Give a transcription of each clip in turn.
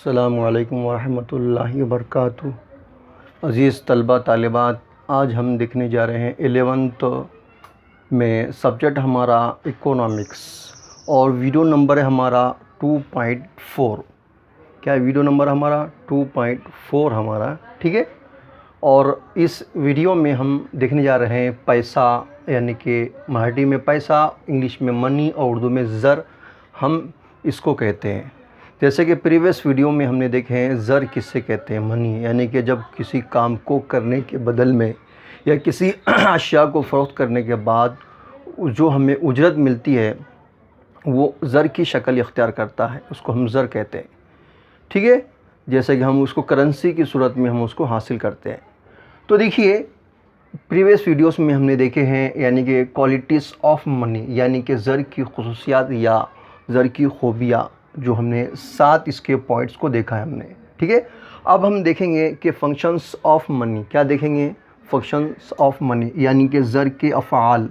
अस्सलामुअलैकुम वरहमतुल्लाहि वबरकातुहू। अज़ीज़ तलबा तालिबात, आज हम देखने जा रहे हैं 11th में सब्जेक्ट हमारा इकोनॉमिक्स और वीडियो नंबर है हमारा 2.4। क्या वीडियो नंबर हमारा 2.4 हमारा, ठीक है। और इस वीडियो में हम देखने जा रहे हैं पैसा, यानी कि मराठी में पैसा, इंग्लिश में मनी और उर्दू में ज़र हम इसको कहते हैं। जैसे कि प्रीवियस वीडियो में हमने देखे हैं ज़र किससे कहते हैं, मनी, यानी कि जब किसी काम को करने के बदल में या किसी अशिया को फ़रोख्त करने के बाद जो हमें उजरत मिलती है वो ज़र की शक्ल इख्तियार करता है, उसको हम ज़र कहते हैं, ठीक है। जैसे कि हम उसको करेंसी की सूरत में हम उसको हासिल करते हैं। तो देखिए प्रीवियस वीडियोस में हमने देखे हैं यानी कि क्वालिटीज़ ऑफ मनी, यानी कि ज़र की खुसूसियात या ज़र की खूबियाँ, जो हमने 7 इसके पॉइंट्स को देखा है हमने, ठीक है। अब हम देखेंगे कि फंक्शंस ऑफ मनी। क्या देखेंगे? फंक्शंस ऑफ मनी यानी कि ज़र के अफ़ाल,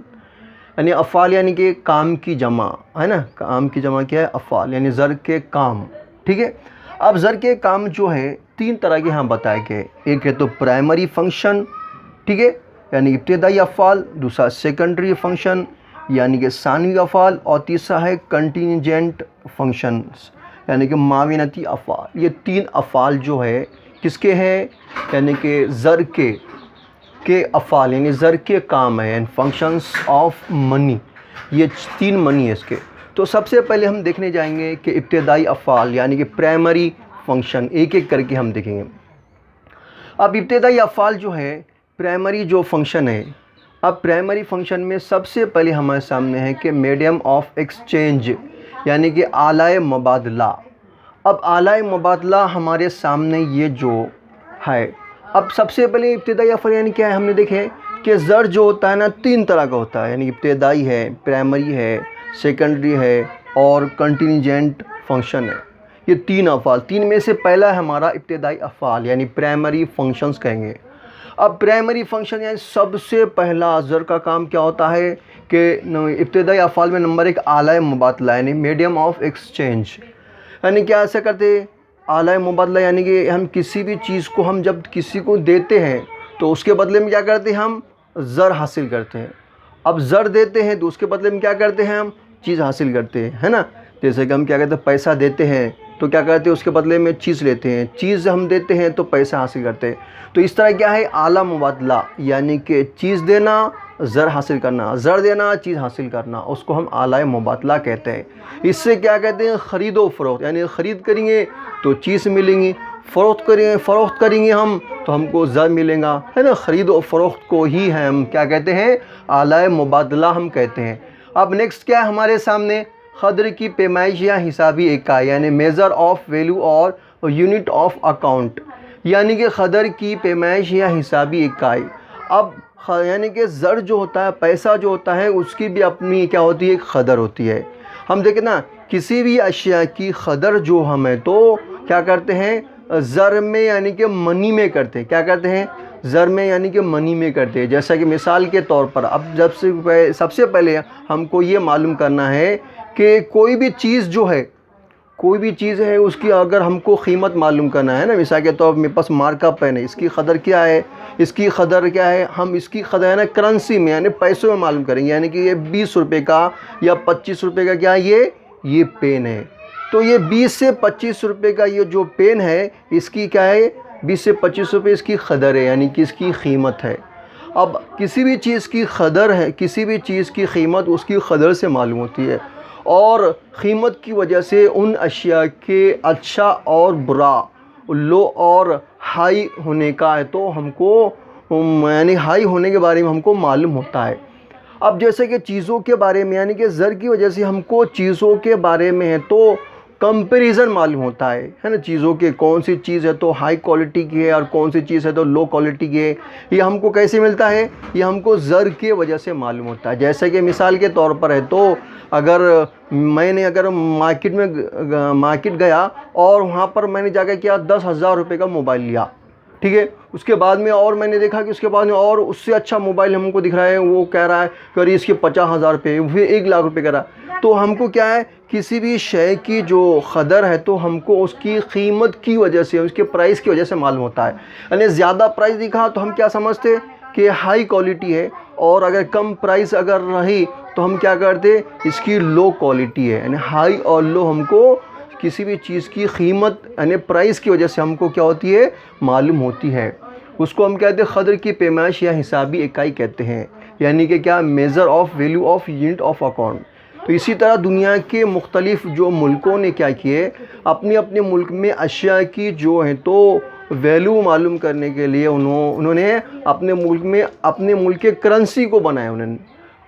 यानी अफ़ाल यानी कि काम की जमा है ना। काम की जमा क्या है? अफ़ाल, यानी ज़र के काम, ठीक है। अब ज़र के काम जो है 3 तरह के यहाँ बताए गए। एक है तो प्राइमरी फंक्शन, ठीक है, यानी इब्तिदाई अफ़ाल। दूसरा सेकेंडरी फंक्शन यानी कि सानवी अफ़ाल। और तीसरा है कंटिजेंट फंक्शंस यानी कि माविनती अफ़ाल। ये 3 अफ़ाल जो है किसके हैं? यानी कि ज़र के अफ़ाल, यानी ज़र के काम है, एंड फंक्शंस ऑफ मनी। ये 3 मनी है इसके। तो सबसे पहले हम देखने जाएंगे कि इब्तिदाई अफ़ाल यानी कि प्राइमरी फंक्शन, एक एक करके हम देखेंगे। अब इब्तिदाई अफ़ाल जो है, प्राइमरी जो फंक्शन है, अब प्राइमरी फंक्शन में सबसे पहले हमारे सामने है कि मीडियम ऑफ एक्सचेंज, यानी कि आलाए मुबादला। अब आलाए मुबादला हमारे सामने ये जो है, अब सबसे पहले इब्तिदाई अफ़ाल यानी क्या है, हमने देखे कि ज़र जो होता है ना 3 तरह का होता है, यानी इब्तिदाई है, प्राइमरी है, सेकेंडरी है और कंटिजेंट फंक्शन है। ये 3 अफ़ाल, 3 में से पहला है हमारा इब्तिदाई अफ़ाल यानी प्राइमरी फंक्शंस कहेंगे। अब प्राइमरी फंक्शन यानी सबसे पहला ज़र का काम क्या होता है कि इब्तिदाई अफ़ाल में नंबर 1 आलाए मुबादला, यानी मीडियम ऑफ एक्सचेंज। यानी क्या ऐसा करते हैं? आलाए मुबादला यानी कि हम किसी भी चीज़ को हम जब किसी को देते हैं तो उसके बदले में क्या करते हैं? हम ज़र हासिल करते हैं। अब ज़र देते हैं तो उसके बदले में क्या करते हैं? हम चीज़ हासिल करते हैं, है ना। जैसे कि हम क्या कहते हैं, पैसा देते हैं तो क्या करते हैं? उसके बदले में चीज़ लेते हैं, चीज़ हम देते हैं तो पैसा हासिल करते हैं। तो इस तरह क्या है? आला मुबादला, यानी कि चीज़ देना, ज़र हासिल करना, ज़र देना, चीज़ हासिल करना, उसको हम आलाए मुबादला कहते हैं। इससे क्या कहते हैं? ख़रीदो फ़रोख्त, यानी ख़रीद करेंगे तो चीज़ मिलेंगी, फ़रोख्त करेंगे हम तो हमको ज़र मिलेगा, है ना। ख़रीद और फ़रोख्त को ही है हम क्या कहते हैं? आलाए मुबादला हम कहते हैं। अब नेक्स्ट क्या है हमारे सामने? क़द्र की पैमाइश या हिसाबी इकाई, यानी मेज़र ऑफ वैल्यू और यूनिट ऑफ अकाउंट, यानी कि क़द्र की पैमाइश या हिसाबी इकाई। अब यानी कि ज़र जो होता है, पैसा जो होता है, उसकी भी अपनी क्या होती है? एक क़द्र होती है। हम देखें ना, किसी भी अशिया की क़द्र जो हम है तो क्या करते हैं? ज़र में यानी कि मनी में करते हैं। क्या करते हैं? ज़र में यानी कि मनी में करते हैं। जैसा कि मिसाल के तौर पर अब सबसे पहले हमको ये मालूम करना है कि कोई भी चीज़ जो है, कोई भी चीज़ है उसकी अगर हमको कीमत मालूम करना है ना, मिसाल के तौर पर मेरे पास मार्का पेन है, इसकी क़द्र क्या है? इसकी क़द्र क्या है? हम इसकी क़द्र है ना करेंसी में यानी पैसों में मालूम करेंगे, यानी कि ये 20 रुपये का या 25 रुपये का क्या है? ये पेन है। तो ये 20 से 25 रुपये का ये जो पेन है, इसकी क्या है? 20 से 25 रुपये इसकी क़द्र है, यानी कि इसकी कीमत है। अब किसी भी चीज़ की क़द्र है, किसी भी चीज़ की कीमत उसकी क़द्र से मालूम होती है, और कीमत की वजह से उन अशिया के अच्छा और बुरा, लो और हाई होने का है तो हमको यानी हाई होने के बारे में हमको मालूम होता है। अब जैसे कि चीज़ों के बारे में, यानी कि ज़र की वजह से हमको चीज़ों के बारे में है तो कंपैरिजन मालूम होता है ना। चीज़ों के कौन सी चीज़ है तो हाई क्वालिटी की है और कौन सी चीज़ है तो लो क्वालिटी की है, ये हमको कैसे मिलता है? ये हमको ज़र के वजह से मालूम होता है। जैसे कि मिसाल के तौर पर है तो अगर मार्केट गया और वहाँ पर मैंने जाकर क्या 10,000 रुपये का मोबाइल लिया, ठीक है। उसके बाद में और मैंने देखा कि उसके बाद में और उससे अच्छा मोबाइल हमको दिख रहा है, वो कह रहा है कि अरे इसके 50,000 रुपये, फिर 1 लाख रुपये कह रहा है। तो हमको क्या है किसी भी शय की जो क़दर है तो हमको उसकी कीमत की वजह से, उसके प्राइस की वजह से मालूम होता है। यानी ज़्यादा प्राइस दिखा तो हम क्या समझते कि हाई क्वालिटी है, और अगर कम प्राइस अगर रही तो हम क्या करते, इसकी लो क्वालिटी है। यानी हाई और लो हमको किसी भी चीज़ की कीमत यानी प्राइस की वजह से हमको क्या होती है, मालूम होती है। उसको हम कहते हैं क़दर की पैमाइश या हिसाबी इकाई कहते हैं, यानी कि क्या, measure of value of unit of account. तो इसी तरह दुनिया के मुख्तलिफ़ जो मुल्कों ने क्या किए, अपने अपने मुल्क में अशिया की जो है तो वैल्यू मालूम करने के लिए उन्होंने अपने मुल्क में अपने मुल्क के करेंसी को बनाया उन्होंने।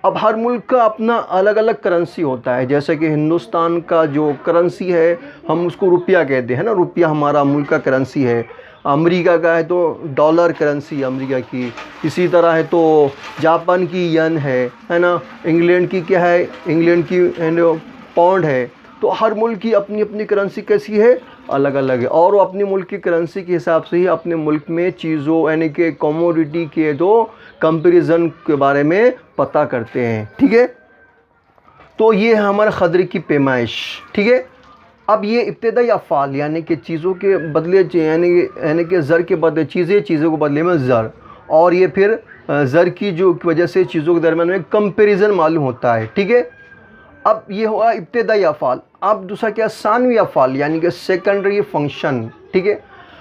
अब हर मुल्क का अपना अलग अलग करेंसी होता है। जैसे कि हिंदुस्तान का जो करेंसी है हम उसको रुपया कहते हैं ना, रुपया हमारा मुल्क का करेंसी है। अमेरिका का है तो डॉलर करेंसी अमेरिका की। इसी तरह है तो जापान की येन है ना। इंग्लैंड की क्या है, इंग्लैंड की पाउंड है। तो हर मुल्क की अपनी अपनी करेंसी कैसी है, अलग अलग है, और वो अपने मुल्क की करेंसी के हिसाब से ही अपने मुल्क में चीज़ों यानी कि कमोडिटी के तो कंपैरिजन के बारे में पता करते हैं। ठीक है, तो ये है हमारा क़दर की पैमाइश। ठीक है, अब ये इब्तिदाई अफ़ाल यानी कि चीज़ों के बदले यानी कि ज़र के बदले चीज़ों के बदले में ज़र, और ये फिर ज़र की जो वजह से चीज़ों के दरमियान में कंपैरिजन मालूम होता है। ठीक है, अब ये हुआ इब्तिदाई अफ़ाल। अब दूसरा क्या, सानवी अफ़ाल यानी कि सेकेंडरी फंक्शन। ठीक है,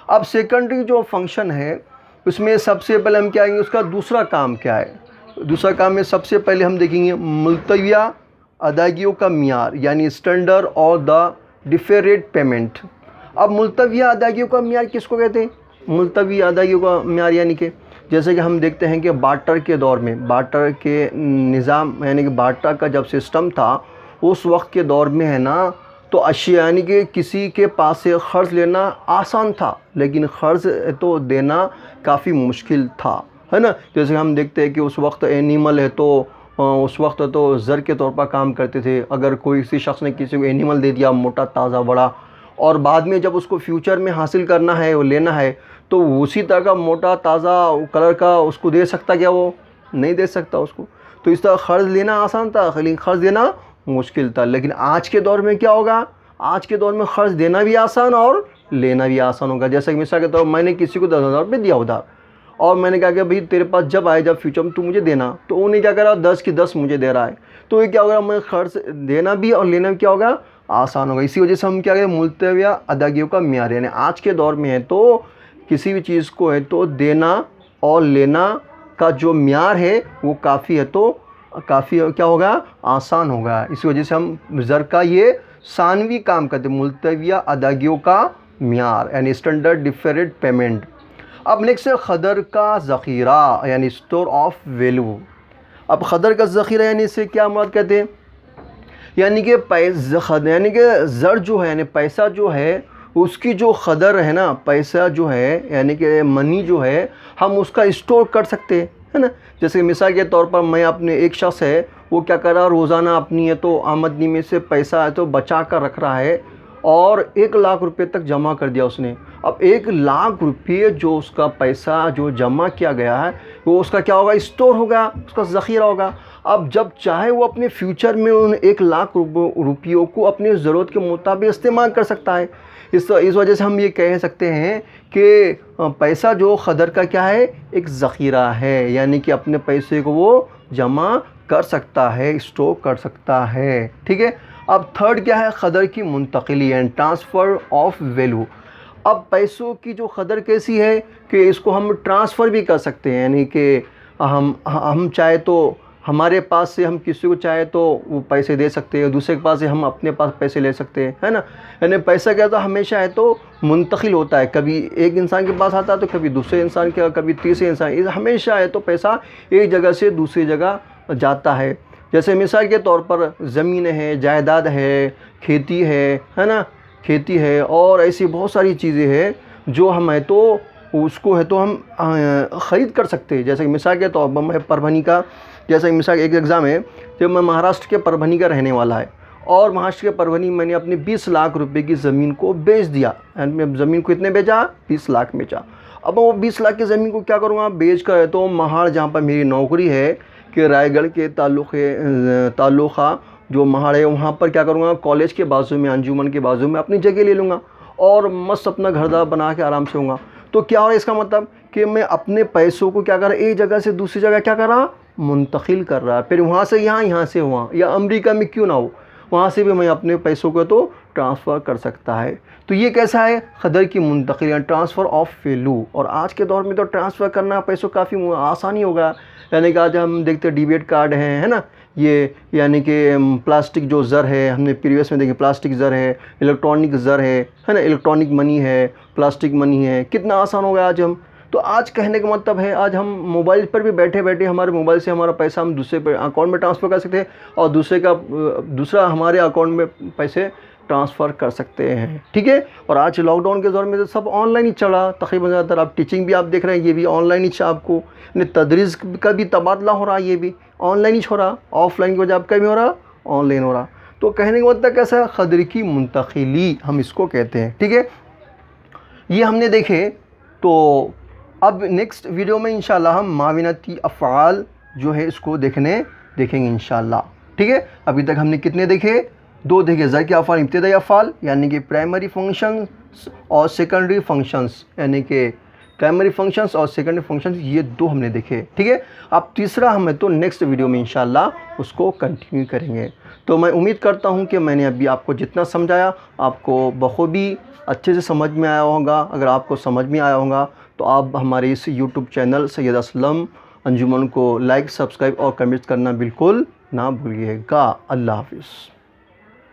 अब सेकेंडरी जो फंक्शन है उसमें सबसे पहले हम क्या आएंगे, उसका दूसरा काम क्या है। दूसरा काम में सबसे पहले हम देखेंगे मुल्तविया अदायगियों का मियार यानी स्टैंडर्ड और द डिफरेड पेमेंट। अब मुल्तविया अदायगियों का मियार किसको कहते हैं, मुल्तवी अदायगियों का मियार यानी कि जैसे कि हम देखते हैं कि बार्टर के दौर में, बार्टर के निज़ाम यानी कि बार्टर का जब सिस्टम था उस वक्त के दौर में है ना, तो अशिया यानी कि किसी के पास से क़र्ज़ लेना आसान था लेकिन क़र्ज़ तो देना काफ़ी मुश्किल था, है ना। जैसे हम देखते हैं कि उस वक्त एनिमल है तो उस वक्त तो ज़र के तौर पर काम करते थे। अगर कोई किसी शख्स ने किसी को एनिमल दे दिया मोटा ताज़ा बड़ा, और बाद में जब उसको फ्यूचर में हासिल करना है वो लेना है तो उसी तरह का मोटा ताज़ा कलर का उसको दे सकता क्या, वो नहीं दे सकता उसको। तो इस तरह क़र्ज़ लेना आसान था लेकिन क़र्ज़ देना मुश्किल था। लेकिन आज के दौर में क्या होगा, आज के दौर में क़र्ज़ देना भी आसान और लेना भी आसान होगा। जैसे कि मिसाल के तौर पर मैंने किसी को 10,000 रुपये दिया उधार, और मैंने कहा कि भाई तेरे पास जब आए, जब फ्यूचर में तू मुझे देना, तो उन्हें क्या करा, 10 की 10 मुझे दे रहा है। तो ये क्या होगा, मैं क़र्ज़ देना भी और लेना भी क्या होगा, आसान होगा। इसी वजह से हम क्या करें, मुल्तविया अदायगियों का मियार यानी आज के दौर में है तो किसी भी चीज़ को है तो देना और लेना का जो मियार है वो काफ़ी है तो काफ़ी क्या होगा, आसान होगा। इस वजह से हम ज़र का ये सानवी काम करते हैं, मुल्तविया अदायगियों का मियार यानी स्टैंडर्ड डिफरेड पेमेंट। अब नेक्स्ट है क़दर का ज़ख़ीरा यानी स्टोर ऑफ वैल्यू। अब क़दर का ज़ख़ीरा यानी इससे क्या मुराद कहते हैं, यानी कि यानी कि ज़र जो है यानी पैसा जो है उसकी जो क़दर है ना, पैसा जो है यानी कि मनी जो है हम उसका स्टोर कर सकते हैं, है ना। जैसे मिसाल के तौर पर मैं अपने एक शख्स है वो क्या कर रहा है, रोज़ाना अपनी है तो आमदनी में से पैसा है तो बचा कर रख रहा है और 1 लाख रुपए तक जमा कर दिया उसने। अब 1 लाख रुपये जो उसका पैसा जो जमा किया गया है वो उसका क्या होगा, स्टोर होगा, उसका ज़ख़ीरा होगा। अब जब चाहे वो अपने फ्यूचर में उन 1 लाख रुपयों को अपनी ज़रूरत के मुताबिक इस्तेमाल कर सकता है। इस वजह से हम ये कह सकते हैं कि पैसा जो क़दर का क्या है, एक ज़ख़ीरा है, यानी कि अपने पैसे को वो जमा कर सकता है, स्टोर कर सकता है। ठीक है, अब थर्ड क्या है, क़दर की मुंतकिली एंड ट्रांसफ़र ऑफ वैल्यू। अब पैसों की जो क़दर कैसी है कि इसको हम ट्रांसफ़र भी कर सकते हैं, यानी कि हम चाहे तो हमारे पास से हम किसी को चाहे तो वो पैसे दे सकते हैं, दूसरे के पास से हम अपने पास पैसे ले सकते हैं, है ना। यानी पैसा क्या तो हमेशा है तो मुंतकिल होता है, कभी एक इंसान के पास आता है तो कभी दूसरे इंसान के, कभी तीसरे इंसान, हमेशा है तो पैसा एक जगह से दूसरी जगह जाता है। जैसे मिसाल के तौर पर ज़मीन है, जायदाद है, खेती है ना, खेती है और ऐसी बहुत सारी चीज़ें हैं जो हम है तो उसको है तो हम ख़रीद कर सकते हैं। जैसे कि मिसाल के तौर पर मैं परभनी का, जैसे मिसाल एक एग्ज़ाम है, जब मैं महाराष्ट्र के परभनी का रहने वाला है और महाराष्ट्र के परभनी मैंने अपने 20 लाख रुपए की ज़मीन को बेच दिया। ज़मीन को इतने बेचा, 20 लाख बेचा। अब वो 20 लाख की ज़मीन को क्या करूँगा, बेच कर तो महाड़ जहाँ पर मेरी नौकरी है कि रायगढ़ के ताल्लुक़ा जो महाड़ है वहाँ पर क्या करूँगा, कॉलेज के बाजू में, अंजुमन के बाजू में अपनी जगह ले लूँगा और मस्त अपना घर बना के आराम से होऊंगा। तो क्या हो रहा है इसका मतलब कि मैं अपने पैसों को क्या कर रहा, एक जगह से दूसरी जगह क्या कर रहा, मुंतकिल कर रहा है। फिर वहाँ से यहाँ, यहाँ से वहाँ, या अमेरिका में क्यों ना हो, वहाँ से भी मैं अपने पैसों को तो ट्रांसफ़र कर सकता है। तो ये कैसा है, क़दर की मुंतकिल या ट्रांसफ़र ऑफ वैल्यू। और आज के दौर में तो ट्रांसफ़र करना पैसों काफ़ी आसानी हो गया। यानी कि आज हम देखते हैं डेबिट कार्ड है ना, ये यानी कि प्लास्टिक जो ज़र है, हमने प्रीवियस में देखे प्लास्टिक ज़र है, इलेक्ट्रॉनिक ज़र है ना, इलेक्ट्रॉनिक मनी है, प्लास्टिक मनी है, कितना आसान हो गया आज हम। तो आज कहने का मतलब है आज हम मोबाइल पर भी बैठे बैठे हमारे मोबाइल से हमारा पैसा हम दूसरे पे अकाउंट में ट्रांसफ़र कर सकते हैं और दूसरा हमारे अकाउंट में पैसे ट्रांसफ़र कर सकते हैं, ठीक है। और आज लॉकडाउन के दौर में तो सब ऑनलाइन ही चला तकरीबन ज़्यादातर। आप टीचिंग भी आप देख रहे हैं, ये भी ऑनलाइन ही आपको तदरीस का भी तबादला हो रहा है, ये भी ऑनलाइन ही हो रहा, ऑफलाइन की वजह आपका भी हो रहा, ऑनलाइन हो रहा। तो कहने का मतलब कैसा है, क़दर की मुंतकिली हम इसको कहते हैं, ठीक है। ये हमने देखे। तो अब नेक्स्ट वीडियो में इंशाल्लाह हम माविनती अफ़आल जो है इसको देखेंगे इंशाल्लाह, ठीक है। अभी तक हमने कितने देखे, 2 देखे, ज़र के अफ़आल, इब्तिदाई अफ़आल यानी कि प्राइमरी फंक्शंस और सेकेंडरी फंक्शंस यानी कि प्राइमरी फंक्शंस और सेकेंडरी फंक्शंस, ये 2 हमने देखे, ठीक है। अब तीसरा हमें तो नेक्स्ट वीडियो में इंशाल्लाह उसको कंटिन्यू करेंगे। तो मैं उम्मीद करता हूँ कि मैंने अभी आपको जितना समझाया आपको बखूबी अच्छे से समझ में आया होगा। अगर आपको समझ में आया होगा तो आप हमारे इस यूट्यूब चैनल सैयद असलम अंजुमन को लाइक, सब्सक्राइब और कमेंट करना बिल्कुल ना भूलिएगा। अल्लाह हाफ़िज़।